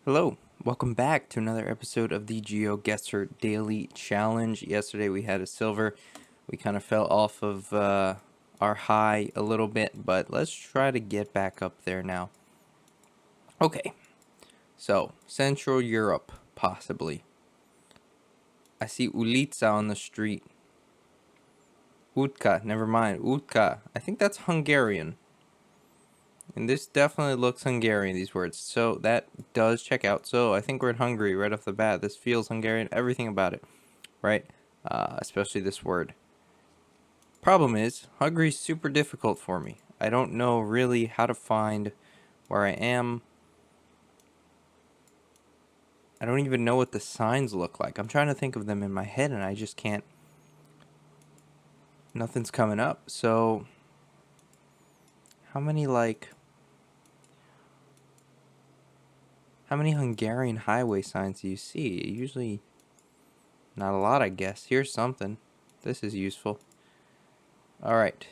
Hello, welcome back to another episode of the Geoguessr Daily Challenge. Yesterday we had a silver. We kind of fell off of our high a little bit, but let's try to get back up there now. Okay, so Central Europe, possibly. I see Ulica on the street. Utka, never mind. Utka, I think that's Hungarian. And this definitely looks Hungarian, these words. So that does check out. So I think we're in Hungary right off the bat. This feels Hungarian, everything about it, right? Especially this word. Problem is, Hungary's super difficult for me. I don't know really how to find where I am. I don't even know what the signs look like. I'm trying to think of them in my head and I just can't. Nothing's coming up. So, how many Hungarian highway signs do you see? Usually not a lot, I guess. Here's something. This is useful. Alright.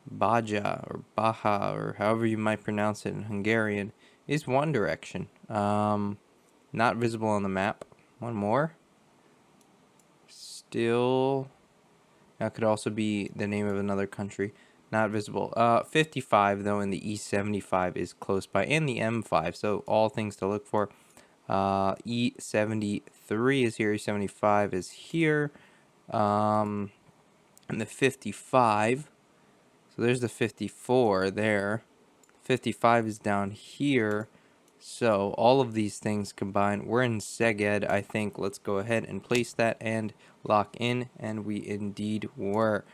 Baja or Baja or however you might pronounce it in Hungarian is one direction. Not visible on the map. One more. Still. That could also be the name of another country. Not visible. 55 though, and the E75 is close by, and the M5. So all things to look for. E73 is here. E75 is here. And the 55. So there's the 54 there. 55 is down here. So all of these things combined, we're in Szeged, I think. Let's go ahead and place that and lock in, and we indeed were.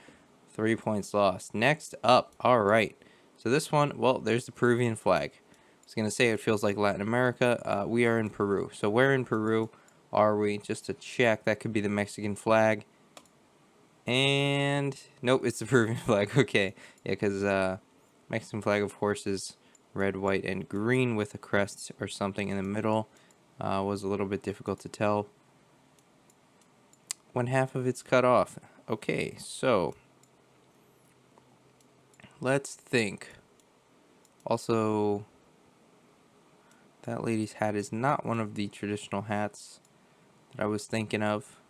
3 points lost. Next up, all right. So this one, well, there's the Peruvian flag. I was going to say it feels like Latin America. We are in Peru. So where in Peru are we? Just to check, that could be the Mexican flag. And nope, it's the Peruvian flag. Okay, yeah, because Mexican flag, of course, is red, white, and green with a crest or something in the middle. Was a little bit difficult to tell when half of it's cut off. Okay, so let's think. Also, that lady's hat is not one of the traditional hats that I was thinking of.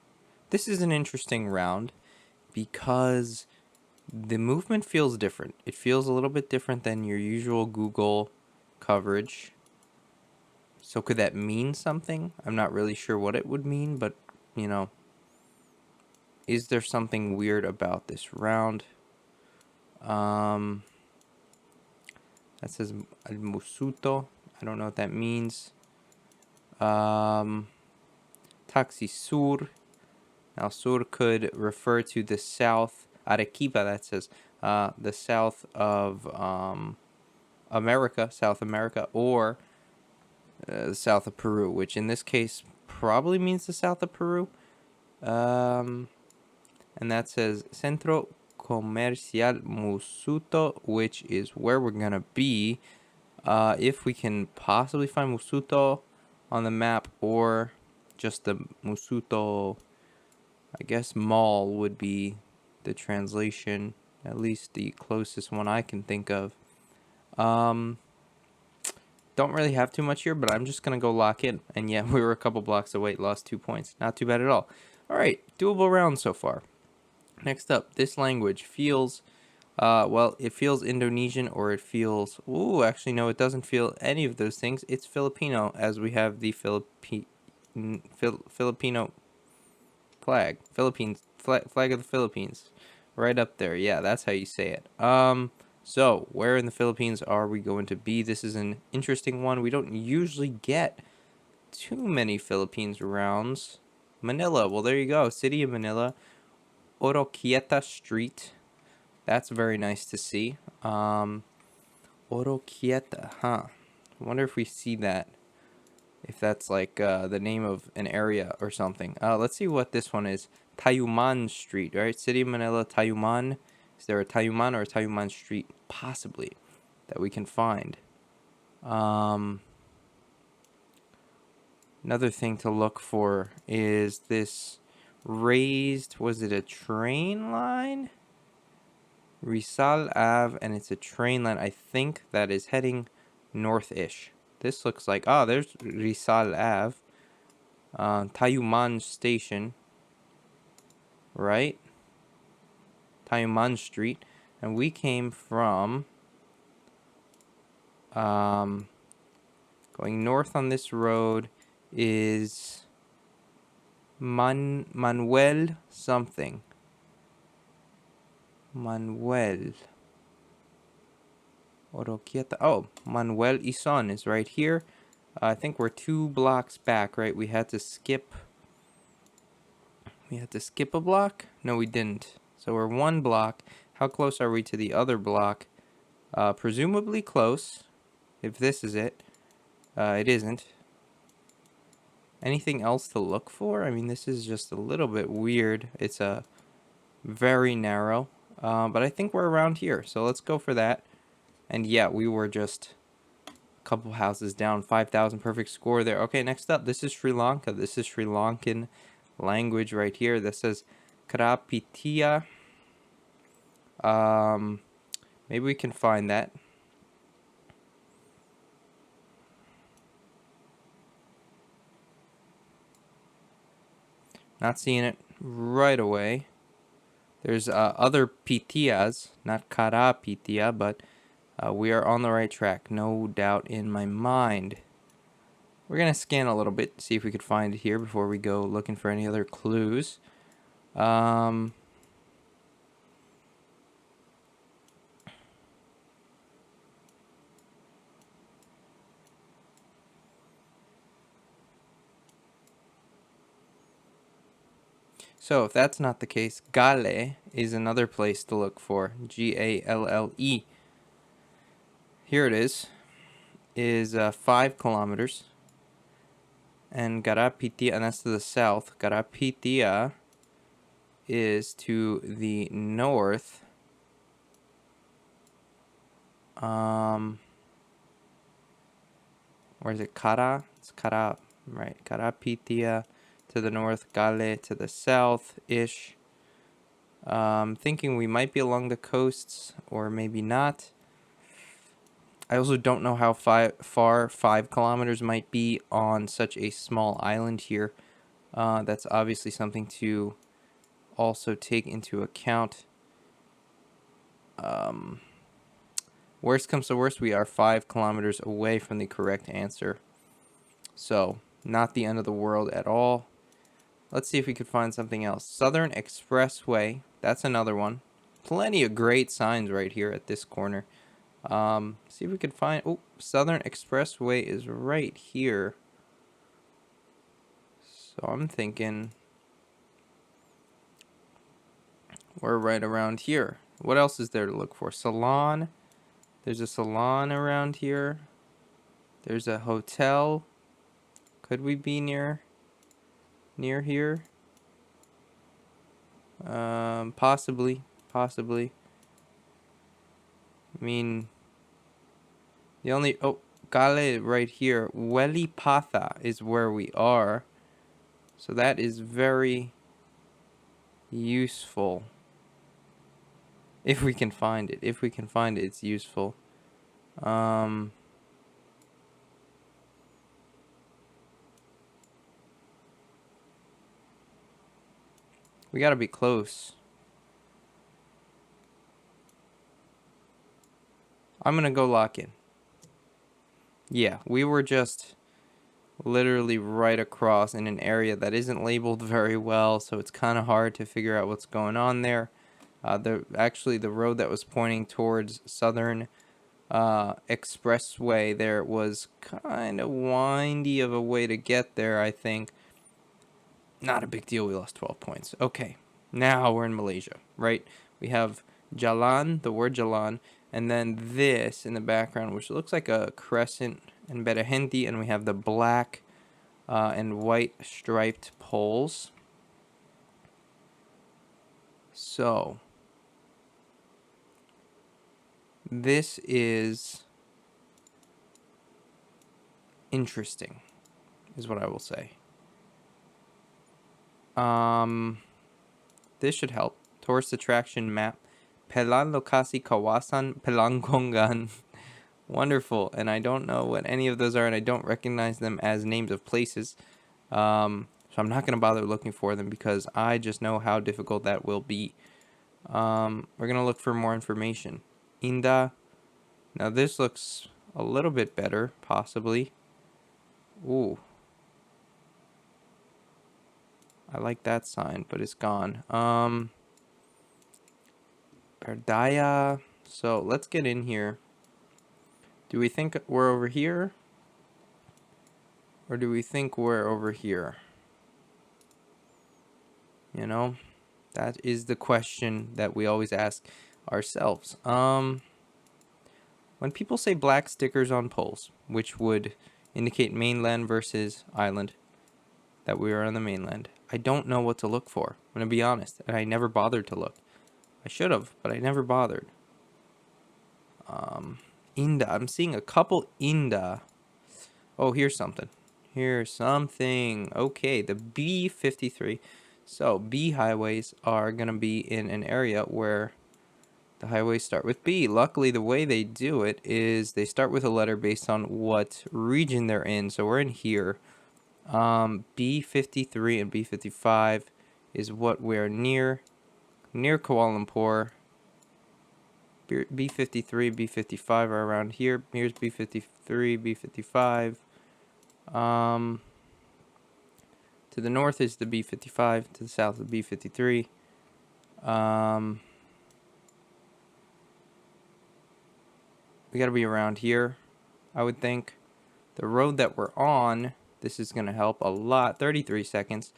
This is an interesting round because the movement feels different. It feels a little bit different than your usual Google coverage. So could that mean something? I'm not really sure what it would mean, but, you know, is there something weird about this round? That says al musuto. I don't know what that means. Taxi sur. Now, sur could refer to the south. Arequipa, that says the south of America, South America, or the south of Peru, which in this case probably means the south of Peru. And that says Centro Comercial Musuto, which is where we're going to be. If we can possibly find Musuto on the map, or just the Musuto, I guess mall would be the translation, at least the closest one I can think of. Don't really have too much here, but I'm just going to go lock in. And yeah, we were a couple blocks away, lost 2 points. Not too bad at all. All right, doable round so far. Next up, this language feels, well, it feels Indonesian, or it feels, ooh, actually, no, it doesn't feel any of those things. It's Filipino, as we have the Filipino flag. Flag of the Philippines. Right up there. Yeah, that's how you say it. So, where in the Philippines are we going to be? This is an interesting one. We don't usually get too many Philippines rounds. Manila. Well, there you go. City of Manila. Oroquieta Street. That's very nice to see. Oroquieta, huh? I wonder if we see that. If that's like the name of an area or something. Let's see what this one is. Tayuman Street, right? City of Manila, Tayuman. Is there a Tayuman or a Tayuman Street? Possibly. That we can find. Another thing to look for is this raised, was it a train line? Rizal Ave, and it's a train line. I think that is heading north-ish. This looks like, oh, there's Rizal Ave. Tayuman Station. Right? Tayuman Street. And we came from... going north on this road is... Manuel something. Manuel. Oroquieta. Oh, Manuel Ison is right here. I think we're 2 blocks back, right? We had to skip a block? No, we didn't. So we're 1 block. How close are we to the other block? Presumably close, if this is it. It isn't. Anything else to look for? I mean, this is just a little bit weird. It's very narrow. But I think we're around here. So let's go for that. And yeah, we were just a couple houses down. 5,000 perfect score there. Okay, next up, this is Sri Lanka. This is Sri Lankan language right here. This says Krapitia. Maybe we can find that. Not seeing it right away. There's other Pitias, not Karapitia, but we are on the right track, no doubt in my mind. We're going to scan a little bit, see if we could find it here before we go looking for any other clues. So if that's not the case, Gale is another place to look for. Galle. Here it is 5 kilometers. And Garapitia, and that's to the south. Garapitia is to the north. Where is it? Kara? It's Kara, right? Karapitia to the north, Gale to the south-ish. Thinking we might be along the coasts, or maybe not. I also don't know how far 5 kilometers might be on such a small island here. That's obviously something to also take into account. Worst comes to worst, we are 5 kilometers away from the correct answer. So, not the end of the world at all. Let's see if we could find something else. Southern Expressway, that's another one. Plenty of great signs right here at this corner. See if we could find... Oh, Southern Expressway is right here. So I'm thinking we're right around here. What else is there to look for? Salon. There's a salon around here. There's a hotel. Could we be near here? Possibly. I mean, the only... Oh, Gale right here. Welipatha is where we are. So that is very useful. If we can find it. If we can find it, it's useful. We gotta be close. I'm gonna go lock in. Yeah, we were just literally right across in an area that isn't labeled very well, so it's kind of hard to figure out what's going on there. Actually, the road that was pointing towards Southern Expressway there was kind of windy of a way to get there, I think. Not a big deal, we lost 12 points. Okay, now we're in Malaysia, right? We have Jalan, the word Jalan, and then this in the background, which looks like a crescent in Berahenti, and we have the black and white striped poles. So, this is interesting, is what I will say. This should help. Tourist attraction map. Pelan Lokasi Kawasan Pelanggongan. Wonderful. And I don't know what any of those are, and I don't recognize them as names of places. So I'm not going to bother looking for them because I just know how difficult that will be. We're going to look for more information. Inda. Now this looks a little bit better, possibly. Ooh. I like that sign, but it's gone. Perdaya. So let's get in here. Do we think we're over here? Or do we think we're over here? You know, that is the question that we always ask ourselves. When people say black stickers on poles, which would indicate mainland versus island, that we are on the mainland, I don't know what to look for. I'm going to be honest, and I never bothered to look. I should have, but I never bothered. Inda. I'm seeing a couple Inda. Oh, here's something. Here's something. Okay, the B53. So, B highways are going to be in an area where the highways start with B. Luckily, the way they do it is they start with a letter based on what region they're in. So, we're in here. B53 and B55 is what we're near Kuala Lumpur. B53, B55 are around here. Here's B53, B55. To the north is the B55. To the south is the B53. We got to be around here, I would think. The road that we're on, this is going to help a lot. 33 seconds.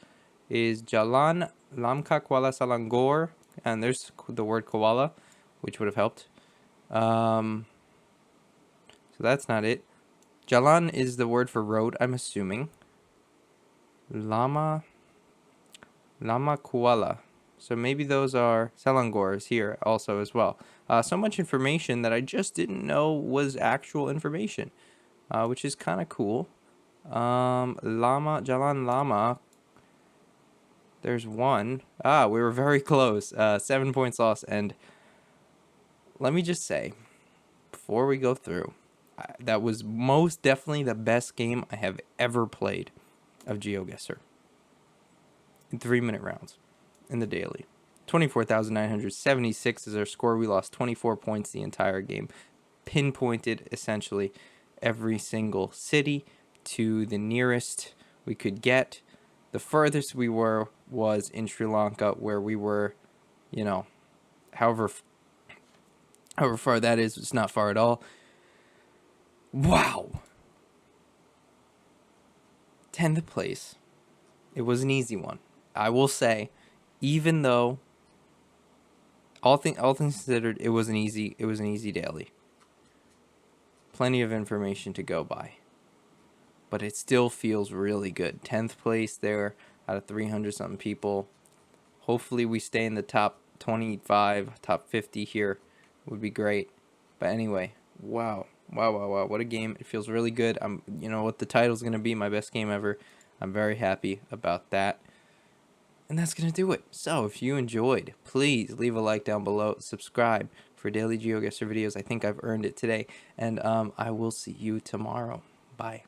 Is Jalan Lamka Kuala Selangor. And there's the word koala, which would have helped. So that's not it. Jalan is the word for road, I'm assuming. Lama Kuala. So maybe those are Selangors here also as well. So much information that I just didn't know was actual information, which is kind of cool. Jalan Lama. There's one. We were very close. 7 points lost. And let me just say, before we go through, that was most definitely the best game I have ever played of Geoguessr. In 3-minute rounds in the daily. 24,976 is our score. We lost 24 points the entire game. Pinpointed essentially every single city to the nearest we could get. The furthest we were was in Sri Lanka, where we were, however far that is, it's not far at all. Wow. 10th place. It was an easy one. I will say, even though all things considered, it was an easy daily. Plenty of information to go by. But it still feels really good. 10th place there out of 300 something people. Hopefully we stay in the top 25, top 50 here. Would be great. But anyway, wow. What a game. It feels really good. What the title's going to be, my best game ever. I'm very happy about that. And that's going to do it. So if you enjoyed, please leave a like down below. Subscribe for daily Geoguessr videos. I think I've earned it today. And I will see you tomorrow. Bye.